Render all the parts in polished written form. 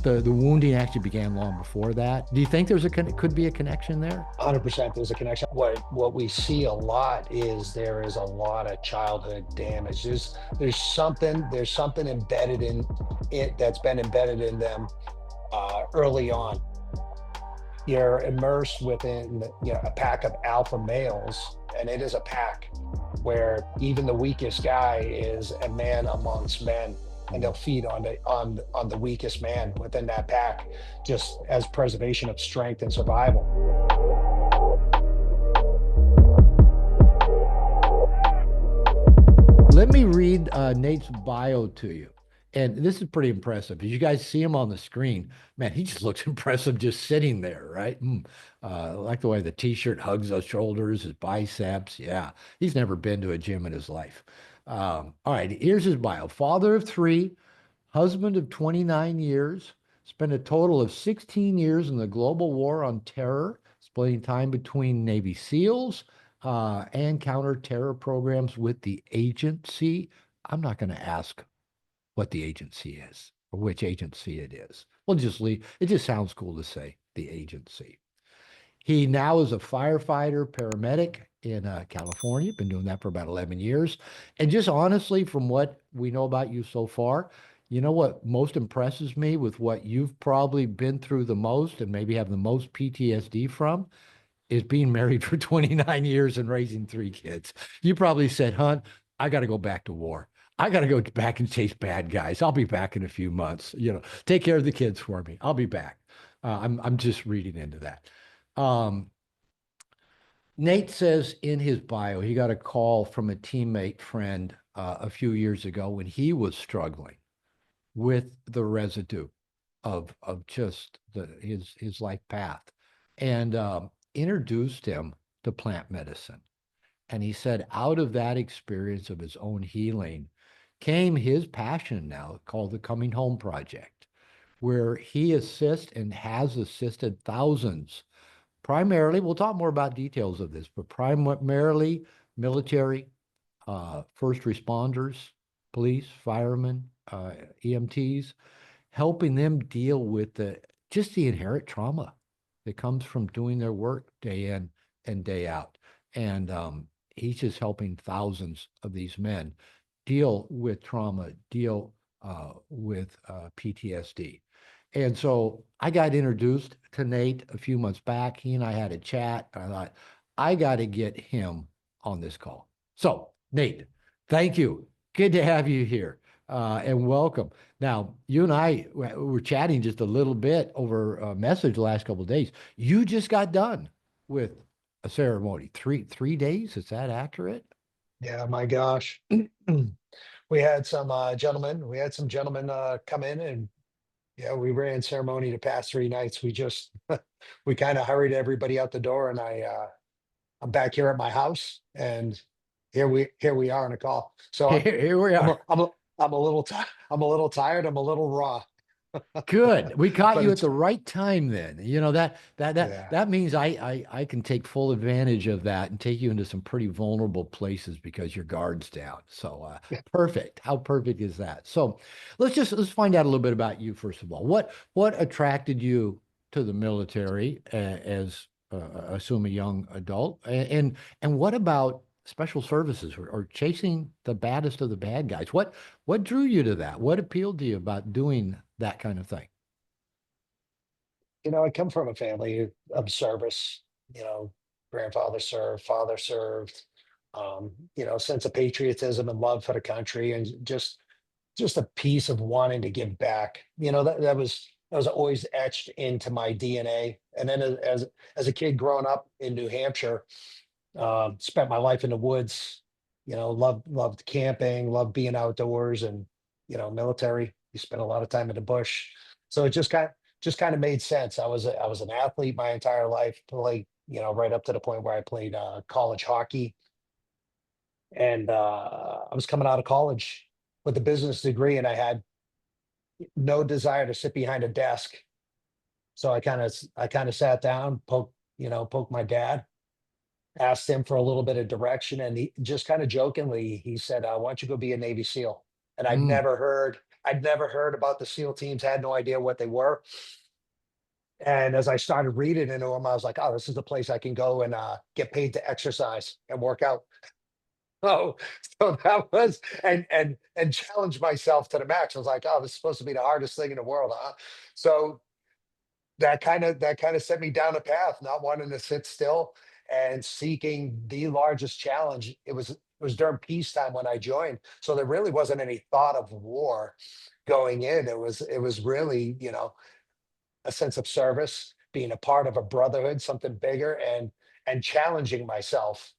the wounding actually began long before that. Do you think could be a connection there? 100% there's a connection. What we see a lot is there is a lot of childhood damage. There's something embedded in it that's been embedded in them early on. You're immersed within, a pack of alpha males, and it is a pack where even the weakest guy is a man amongst men, and they'll feed on the weakest man within that pack, just as preservation of strength and survival. Let me read Nate's bio to you. And this is pretty impressive. As you guys see him on the screen, man, he just looks impressive just sitting there, right? I like the way the t-shirt hugs those shoulders, his biceps. Yeah, he's never been to a gym in his life. All right, here's his bio. Father of three, husband of 29 years, spent a total of 16 years in the global war on terror, splitting time between Navy SEALs and counter-terror programs with the agency. I'm not going to ask what the agency is or which agency it is. We'll just leave. It just sounds cool to say the agency. He now is a firefighter, paramedic in California. Been doing that for about 11 years. And just honestly, from what we know about you so far, you know what most impresses me with what you've probably been through the most and maybe have the most PTSD from is being married for 29 years and raising three kids. You probably said, Hunt, I got to go back to war. I got to go back and chase bad guys. I'll be back in a few months. Take care of the kids for me. I'll be back. I'm just reading into that. Um, Nate says in his bio, he got a call from a teammate friend a few years ago when he was struggling with the residue of just his life path, and introduced him to plant medicine. And he said, out of that experience of his own healing came his passion now called the Coming Home Project, where he assists and has assisted thousands. Primarily, we'll talk more about details of this, but primarily military, first responders, police, firemen, EMTs, helping them deal with just the inherent trauma that comes from doing their work day in and day out. And he's just helping thousands of these men deal with trauma, deal with PTSD. And so I got introduced to Nate a few months back. He and I had a chat. I thought, I got to get him on this call. So, Nate, thank you. Good to have you here and welcome. Now, you and I were chatting just a little bit over a message the last couple of days. You just got done with a ceremony. Three days? Is that accurate? Yeah, my gosh. We had some gentlemen come in, and yeah, we ran ceremony the past 3 nights. We just we kind of hurried everybody out the door, and I'm back here at my house, and here we are on a call. So Here we I'm are. a, I'm a, I'm a little tired. I'm a little raw, Good. We caught but you at it's the right time then. yeah. That means I can take full advantage of that and take you into some pretty vulnerable places because your guard's down. So perfect. How perfect is that? So let's find out a little bit about you first of all. What attracted you to the military as assume a young adult? And what about special services or chasing the baddest of the bad guys? What drew you to that? What appealed to you about doing that kind of thing? I come from a family of service. You know, grandfather served, father served. Sense of patriotism and love for the country, and just a piece of wanting to give back. That was always etched into my DNA. And then as a kid growing up in New Hampshire, spent my life in the woods. Loved camping, loved being outdoors, and military. You spent a lot of time in the bush, so it just kind of made sense. I was an athlete my entire life, played right up to the point where I played college hockey, and I was coming out of college with a business degree, and I had no desire to sit behind a desk. So I kind of sat down, poked my dad, asked him for a little bit of direction, and he just kind of jokingly he said, "Why don't you go be a Navy SEAL?" And I'd Mm, never heard. I'd never heard about the SEAL teams, had no idea what they were. And as I started reading into them, I was like, oh, this is the place I can go and get paid to exercise and work out. Oh, so that was and challenge myself to the max. I was like, oh, this is supposed to be the hardest thing in the world, huh? So that kind of set me down a path, not wanting to sit still and seeking the largest challenge. It was during peacetime when I joined, so there really wasn't any thought of war going in. It was really, a sense of service, being a part of a brotherhood, something bigger, and challenging myself.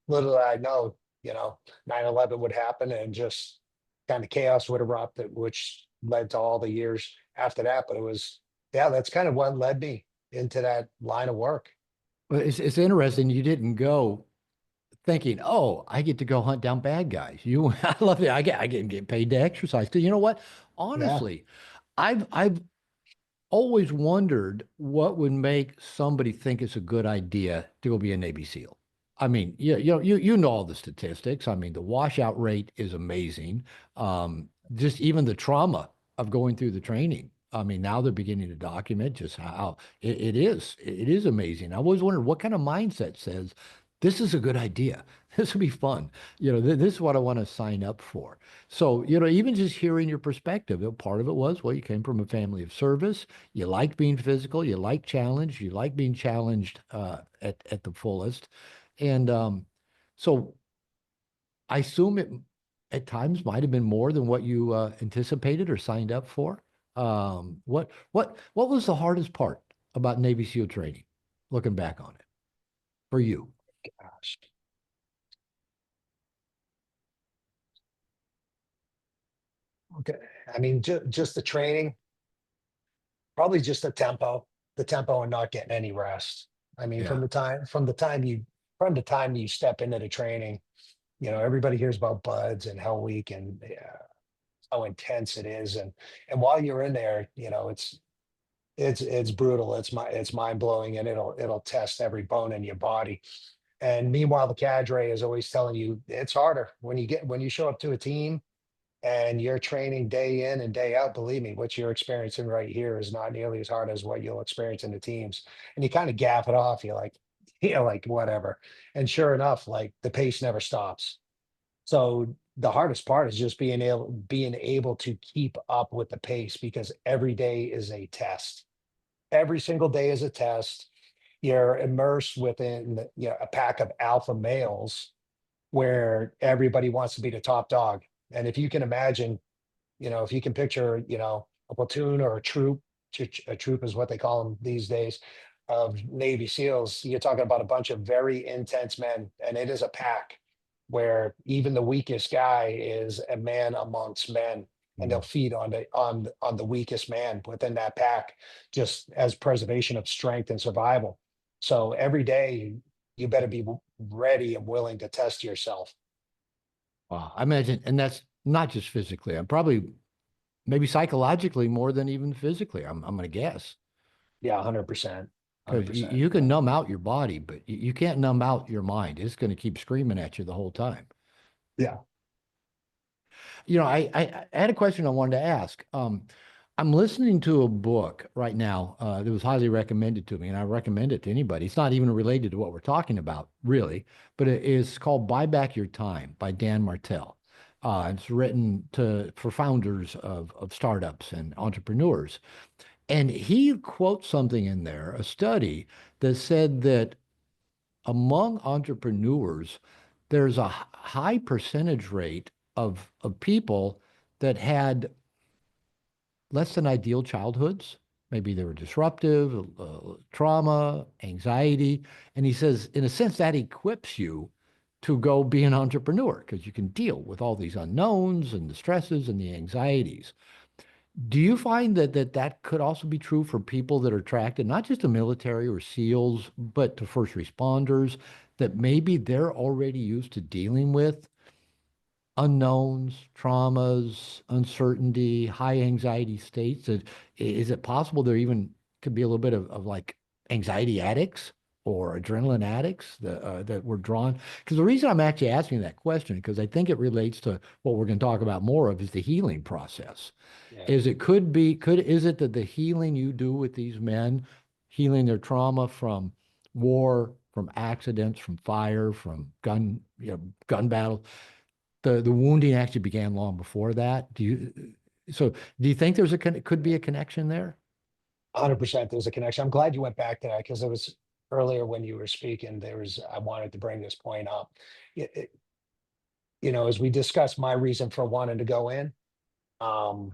Little did I know, 9/11 would happen and just kind of chaos would erupt, which led to all the years after that. But yeah, that's kind of what led me into that line of work. Well, it's interesting you didn't go thinking, oh, I get to go hunt down bad guys. I love it. I get paid to exercise. 'Cause you know what? Yeah. Honestly, I've always wondered what would make somebody think it's a good idea to go be a Navy SEAL. I mean, you know all the statistics. I mean, the washout rate is amazing. Just even the trauma of going through the training. I mean, now they're beginning to document just how it is amazing. I always wondered what kind of mindset says this is a good idea. This will be fun. This is what I want to sign up for. So, even just hearing your perspective, part of it was, well, you came from a family of service. You liked being physical. You like challenge. You like being challenged at the fullest. And so I assume it at times might have been more than what you anticipated or signed up for. What was the hardest part about Navy SEAL training, looking back on it, for you? Gosh. Okay. I mean, just the training, probably just the tempo and not getting any rest. I mean, Yeah. from the time you step into the training, everybody hears about buds and Hell Week and how intense it is. And while you're in there, it's brutal. It's mind blowing, and it'll test every bone in your body. And meanwhile, the cadre is always telling you it's harder when you show up to a team and you're training day in and day out. Believe me, what you're experiencing right here is not nearly as hard as what you'll experience in the teams. And you kind of gap it off. You're like, like whatever. And sure enough, like the pace never stops. So the hardest part is just being able to keep up with the pace, because every day is a test. Every single day is a test. You're immersed within, a pack of alpha males where everybody wants to be the top dog. And if you can imagine, if you can picture, a platoon or a troop, a troop is what they call them these days, of Navy SEALs, you're talking about a bunch of very intense men, and it is a pack where even the weakest guy is a man amongst men, and they'll Mm. feed on the weakest man within that pack, just as preservation of strength and survival. So every day you better be ready and willing to test yourself. Wow. I imagine, and that's not just physically. I'm probably maybe psychologically more than even physically. I'm gonna guess. Yeah, 100%. Because 100%. you can Yeah. numb out your body, but you can't numb out your mind. It's going to keep screaming at you the whole time. Yeah. I had a question I wanted to ask. I'm listening to a book right now that was highly recommended to me, and I recommend it to anybody. It's not even related to what we're talking about, really, but it is called "Buy Back Your Time" by Dan Martell. It's written for founders of startups and entrepreneurs. And he quotes something in there, a study that said that among entrepreneurs, there's a high percentage rate of people that had less than ideal childhoods. Maybe they were disruptive, trauma, anxiety. And he says, in a sense, that equips you to go be an entrepreneur because you can deal with all these unknowns and the stresses and the anxieties. Do you find that could also be true for people that are attracted not just to military or SEALs, but to first responders, that maybe they're already used to dealing with unknowns, traumas, uncertainty, high anxiety states? Is it possible there even could be a little bit of like anxiety addicts? or adrenaline addicts that were drawn? Because the reason I'm actually asking that question, because I think it relates to what we're going to talk about more of, is the healing process. Yeah. Is it could be could is it that the healing you do with these men, healing their trauma from war, from accidents, from fire, from gun battles, the wounding actually began long before that? Do you think could be a connection there? 100% there's a connection. I'm glad you went back to that because it was earlier when you were speaking, I wanted to bring this point up. It, as we discussed my reason for wanting to go in, um,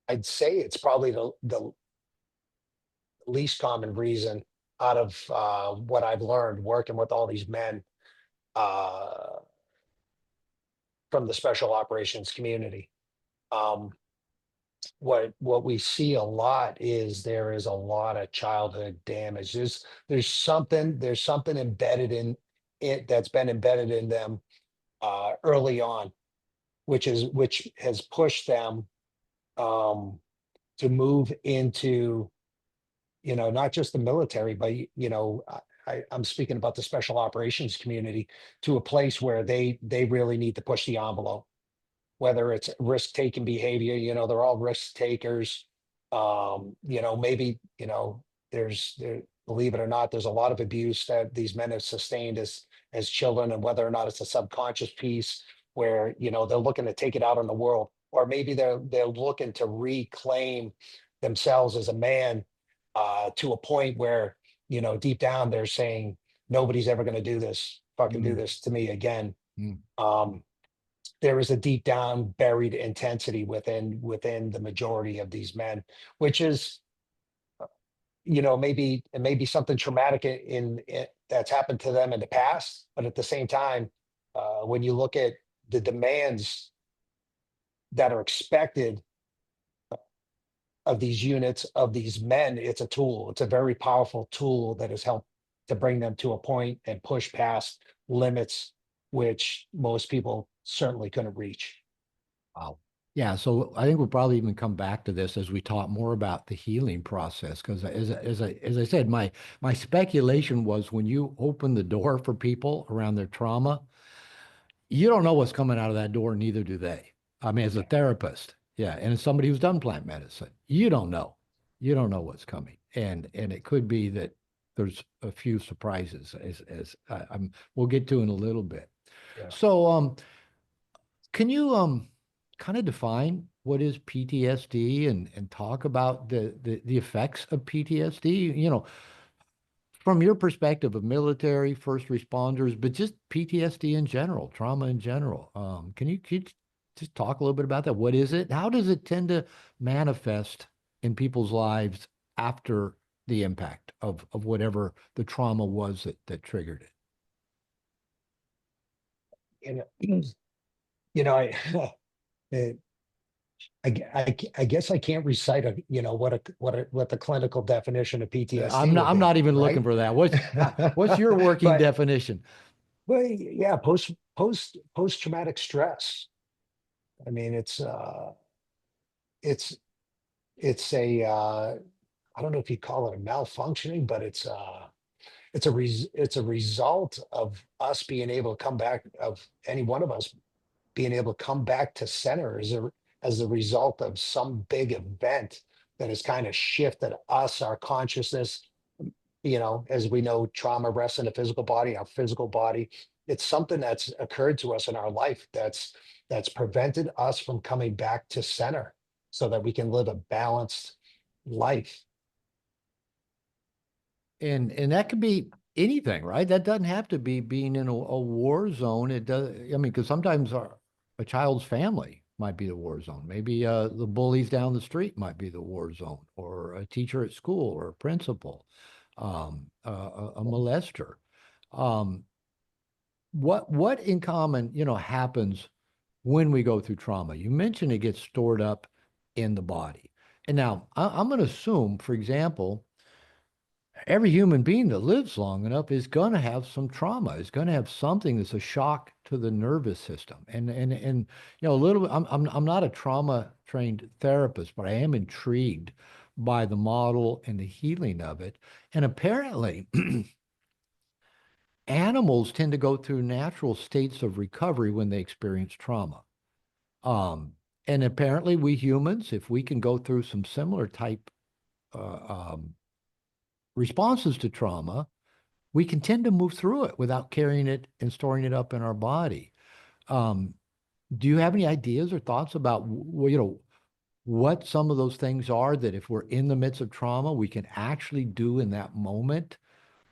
I'd say it's probably the least common reason out of what I've learned working with all these men uh, from the special operations community. Um, what we see a lot is there is a lot of childhood damage. There's something embedded in it that's been embedded in them early on, which has pushed them um, to move into not just the military, but I'm speaking about the special operations community to a place where they really need to push the envelope, whether it's risk-taking behavior, they're all risk takers. Maybe, believe it or not, there's a lot of abuse that these men have sustained as children, and whether or not it's a subconscious piece where, they're looking to take it out on the world, or maybe they're looking to reclaim themselves as a man to a point where, deep down they're saying, nobody's ever going to do this, fucking do Mm, this to me again. mm. Um, there is a deep down buried intensity within the majority of these men, which is maybe something traumatic that's happened to them in the past, but at the same time, when you look at the demands that are expected of these units, of these men, it's a tool. It's a very powerful tool that has helped to bring them to a point and push past limits which most people certainly couldn't reach. Wow. Yeah, so I think we'll probably even come back to this as we talk more about the healing process. Because as I said, my speculation was when you open the door for people around their trauma, you don't know what's coming out of that door, neither do they. I mean, as a therapist, yeah, and as somebody who's done plant medicine, you don't know. You don't know what's coming, and it could be that there's a few surprises, as we'll get to in a little bit. Yeah. So, can you kind of define what is PTSD and talk about the effects of PTSD? From your perspective of military, first responders, but just PTSD in general, trauma in general. Can you just talk a little bit about that? What is it? How does it tend to manifest in people's lives after the impact of whatever the trauma was that triggered it? You know, I, eh, I guess I can't recite what the clinical definition of PTSD would I'm be, not even looking right? for that. What's your working But definition? well, yeah, post traumatic stress. I mean, it's it's a I don't know if you call it a malfunctioning, but it's a result of us being able to come back, of any one of us being able to come back to center as a result of some big event that has kind of shifted us, our consciousness. As we know, trauma rests in the physical body, our physical body. It's something that's occurred to us in our life that's prevented us from coming back to center so that we can live a balanced life. And that could be anything, right? That doesn't have to be being in a war zone. It does. I mean, because sometimes a child's family might be the war zone. Maybe the bullies down the street might be the war zone, or a teacher at school, or a principal, a molester. Um, what in common, happens when we go through trauma? You mentioned it gets stored up in the body. And now I'm going to assume, for example, every human being that lives long enough is going to have some trauma, is going to have something that's a shock to the nervous system. And a little bit, I'm not a trauma trained therapist, but I am intrigued by the model and the healing of it. And apparently, animals tend to go through natural states of recovery when they experience trauma. Um, and apparently, we humans, if we can go through some similar type responses to trauma, we can tend to move through it without carrying it and storing it up in our body. Um, do you have any ideas or thoughts about, what some of those things are that if we're in the midst of trauma, we can actually do in that moment?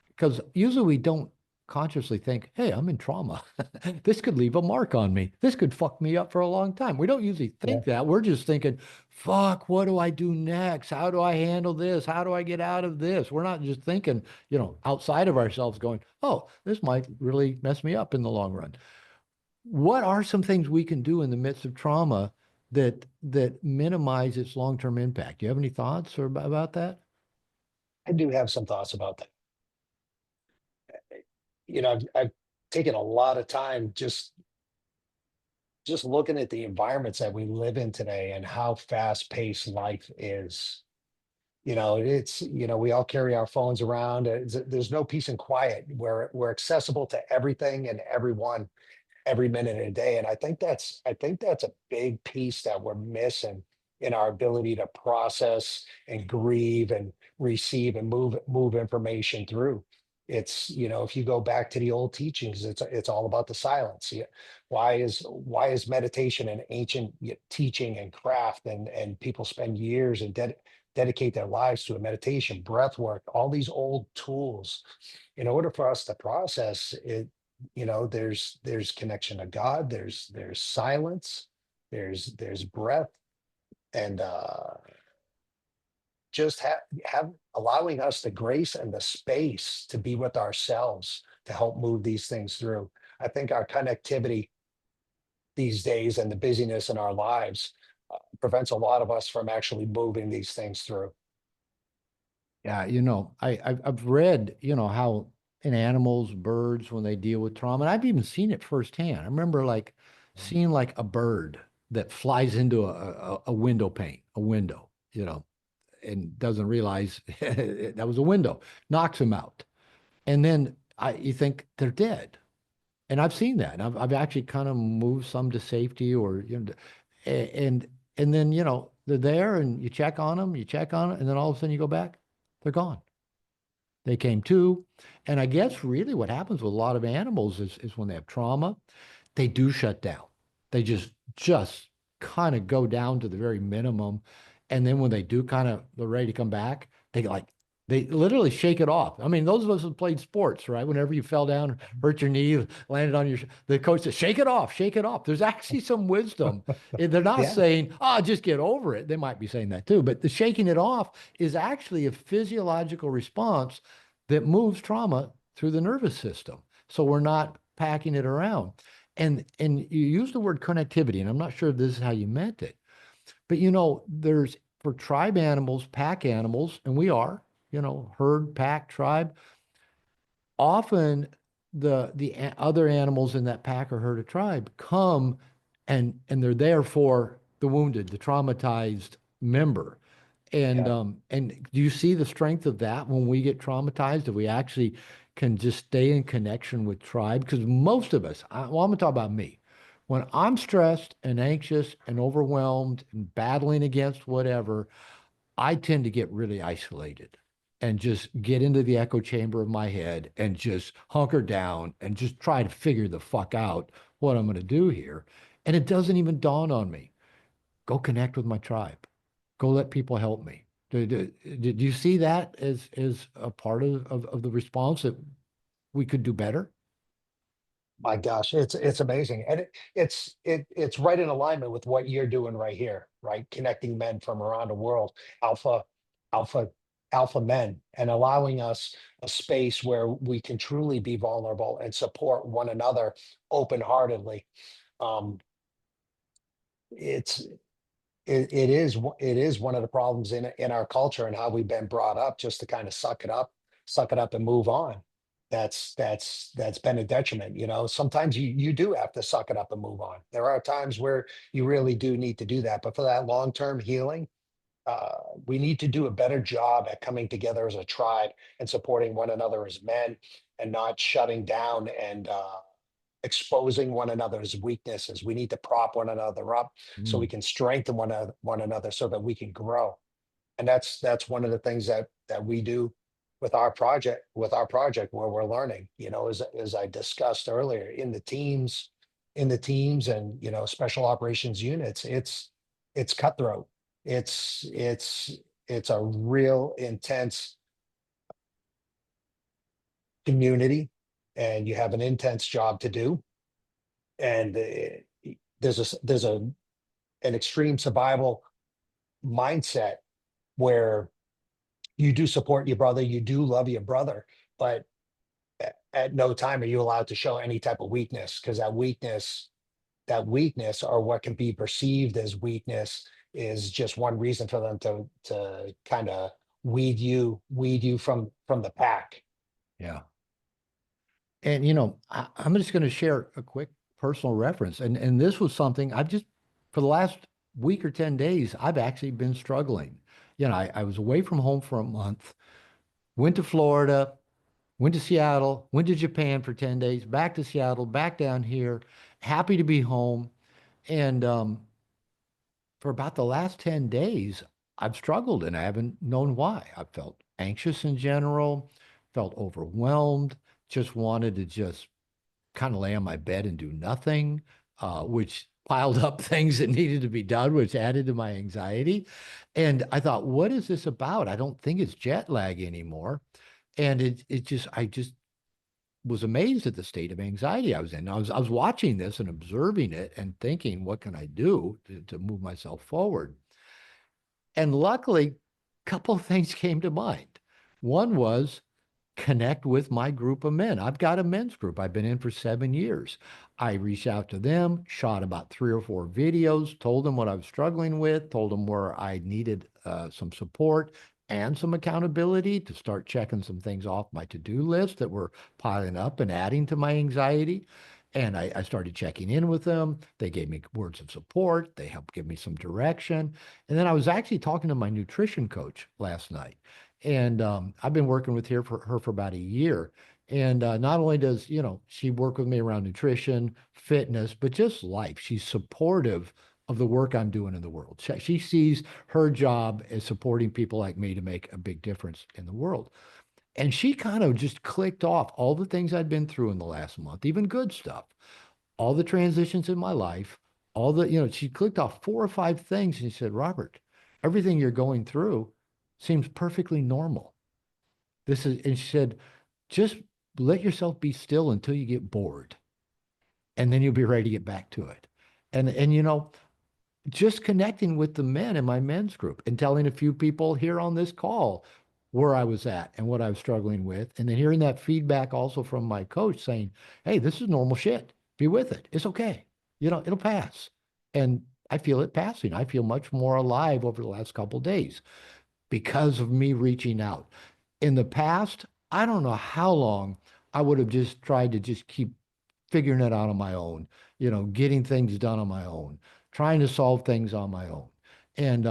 Because usually we don't consciously think, hey, I'm in trauma. This could leave a mark on me. This could fuck me up for a long time. We don't usually Yeah. think that. We're just thinking, fuck, what do I do next? How do I handle this? How do I get out of this? We're not just thinking, outside of ourselves going, oh, this might really mess me up in the long run. What are some things we can do in the midst of trauma that minimize its long-term impact? Do you have any thoughts about that? I do have some thoughts about that. I've taken a lot of time just looking at the environments that we live in today and how fast paced life is. We all carry our phones around. There's no peace and quiet. We're accessible to everything and everyone every minute of the day. And I think that's a big piece that we're missing in our ability to process and grieve and receive and move information through. If you go back to the old teachings, it's all about the silence. Yeah. Why is meditation an ancient teaching and craft, and people spend years and dedicate their lives to a meditation, breath work, all these old tools in order for us to process it. There's connection to God, there's silence, there's breath, and just have allowing us the grace and the space to be with ourselves to help move these things through. I think our connectivity these days and the busyness in our lives prevents a lot of us from actually moving these things through. Yeah, I've read, how in animals, birds, when they deal with trauma, and I've even seen it firsthand. I remember like seeing like a bird that flies into a window pane, a window, and doesn't realize that was a window, knocks him out. And then you think they're dead. And I've seen that. I've actually kind of moved some to safety or, and then, they're there and you check on them, you check on it, and then all of a sudden you go back, they're gone. They came to. And I guess really what happens with a lot of animals is when they have trauma, they do shut down. They just kind of go down to the very minimum. And then when they do kind of they're ready to come back, they literally shake it off. I mean, those of us who played sports, right? Whenever you fell down, hurt your knee, landed on the coach said, shake it off, shake it off. There's actually some wisdom. They're not Yeah. saying, oh, just get over it. They might be saying that too, but the shaking it off is actually a physiological response that moves trauma through the nervous system. So we're not packing it around. And you use the word connectivity, and I'm not sure if this is how you meant it, but there's for tribe animals, pack animals, and we are, herd, pack, tribe. Often the other animals in that pack or herd or tribe come and they're there for the wounded, the traumatized member. And Yeah. and do you see the strength of that when we get traumatized? If we actually can just stay in connection with tribe? Because most of us, well, I'm gonna talk about me. When I'm stressed and anxious and overwhelmed and battling against whatever, I tend to get really isolated and just get into the echo chamber of my head and just hunker down and just try to figure the fuck out what I'm going to do here. And it doesn't even dawn on me. Go connect with my tribe. Go let people help me. Did you see that as a part of the response that we could do better? My gosh, it's amazing, and it's right in alignment with what you're doing right here, right? Connecting men from around the world, alpha, alpha, alpha men, and allowing us a space where we can truly be vulnerable and support one another open-heartedly. Um, it's it is one of the problems in our culture and how we've been brought up just to kind of suck it up and move on. That's been a detriment. Sometimes you do have to suck it up and move on. There are times where you really do need to do that, but for that long term healing, we need to do a better job at coming together as a tribe and supporting one another as men, and not shutting down and exposing one another's weaknesses. We need to prop one another up so we Mm, can strengthen one another so that we can grow. And that's one of the things that we do with our project where we're learning, as I discussed earlier, in the teams and special operations units. It's cutthroat. It's a real intense community, and you have an intense job to do. And there's an extreme survival mindset where you do support your brother, you do love your brother, but at no time are you allowed to show any type of weakness, because that weakness, or what can be perceived as weakness, is just one reason for them to kind of weed you from the pack. yeah. And I'm just going to share a quick personal reference. And this was something I've just for the last week or 10 days, I've actually been struggling. I was away from home for a month, went to Florida, went to Seattle, went to Japan for 10 days, back to Seattle, back down here, happy to be home. And for about the last 10 days, I've struggled and I haven't known why. I felt anxious in general, felt overwhelmed, just wanted to just kind of lay on my bed and do nothing, which piled up things that needed to be done, which added to my anxiety. And I thought, what is this about? I don't think it's jet lag anymore. And I just was amazed at the state of anxiety I was in. I was watching this and observing it and thinking, what can I do to move myself forward? And luckily, a couple of things came to mind. One was connect with my group of men. I've got a men's group I've been in for 7 years. I reached out to them, shot about 3 or 4 videos, told them what I was struggling with, told them where I needed some support and some accountability to start checking some things off my to-do list that were piling up and adding to my anxiety. And I started checking in with them. They gave me words of support. They helped give me some direction. And then I was actually talking to my nutrition coach last night. And I've been working with her for about a year. And not only does, she work with me around nutrition, fitness, but just life. She's supportive of the work I'm doing in the world. She sees her job as supporting people like me to make a big difference in the world. And she kind of just clicked off all the things I'd been through in the last month, even good stuff, all the transitions in my life, she clicked off 4 or 5 things and she said, Robert, everything you're going through seems perfectly normal. And she said, just let yourself be still until you get bored, and then you'll be ready to get back to it. And just connecting with the men in my men's group and telling a few people here on this call where I was at and what I was struggling with. And then hearing that feedback also from my coach saying, hey, this is normal shit. Be with it. It's okay. It'll pass. And I feel it passing. I feel much more alive over the last couple of days because of me reaching out. In the past, I don't know how long I would have just tried to just keep figuring it out on my own, getting things done on my own, trying to solve things on my own. And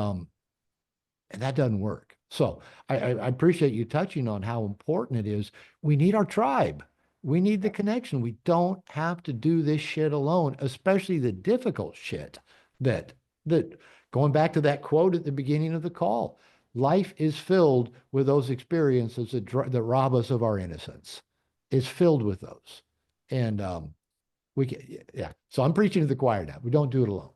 that doesn't work. So I appreciate you touching on how important it is. We need our tribe. We need the connection. We don't have to do this shit alone, especially the difficult shit that that going back to that quote at the beginning of the call, life is filled with those experiences that rob us of our innocence. It's filled with those. And we can, yeah. So I'm preaching to the choir now. We don't do it alone.